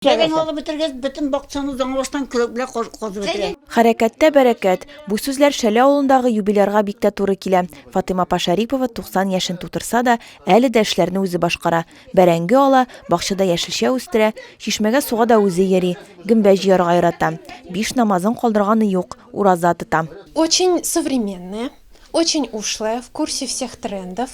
Деген олы бітіргіз, бүтін бақчаны жаңылыштан күліплі қозы бітірген. Хәрәкәттә бәрәкәт. Бу сүзләр Шәле авылындагы юбилярга бик тә туры килә. Фатыйма Пашарипова 90 яшен тутырса да, әле дә эшләрне үзе башкара. Бәрәңге ала, бакчада яшелчә үстерә, чишмәгә суга да үзе йөри, гөмбә җыярга ярата. 5 намазын калдырганы юк, ураза тота. Очень современная, очень ушлая, в курсе всех трендов.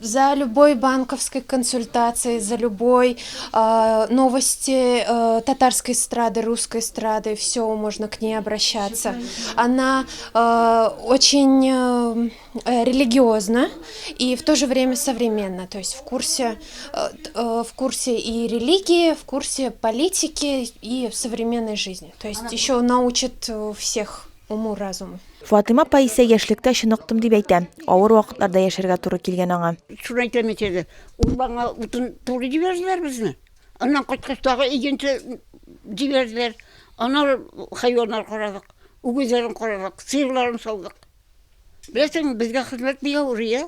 За любой банковской консультацией, за любой новости татарской эстрады, русской эстрады, все, можно к ней обращаться. Она очень религиозна и в то же время современна, то есть в курсе и религии, в курсе политики и современной жизни. То есть еще научит всех уму-разуму. Фатыма Паиса яшьлектә чыныктым дип әйтә. Авыр вакытларда яшәргә туры килгән аңа. Шуны әйтәм итәде. Урбанга утын туры җибәрделәр безне. Аннан кайткачтагы игенче җибәрделәр. Аннан хайваннар карадык, үгезләрен карадык, сыерларын салдык. Беләсең, безгә хезмәт бик авыр, я.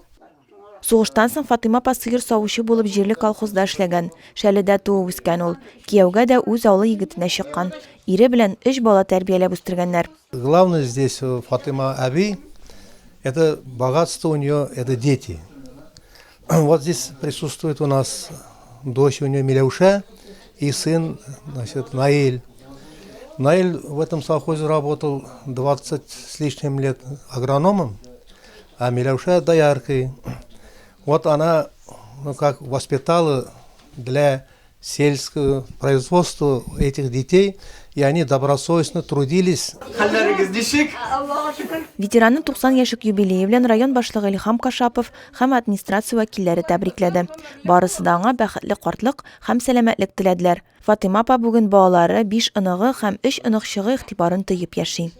Сугыштан соң Фатыма апа сыер савучы булып җирле колхозда эшләгән. Шәледә туып үскән ул. Кияүгә дә үз авылы егетенә чыккан. Ире белән 3 бала тәрбияләп үстергәннәр. Главное здесь Фатыма Аби, это богатство у нее, это дети. Вот здесь присутствует у нас дочь у нее Миляуша и сын, значит, Наиль. Наиль в этом совхозе работал 20 с лишним лет агрономом, а Миляуша дояркой. Вот она, как воспитала для сельского производства этих детей, и они добросовестно трудились. Ветеранның 90 яшьлек юбилее белән район башлыгы Илһам Кашапов һәм администрация вәкилләре тәбрикләде. Барысы да аңа бәхетле картлык һәм сәламәтлек теләделәр. Фатыма апа бүген балалары 5 оныгы һәм 3 оныгчыгы игътибарын тыеп яши.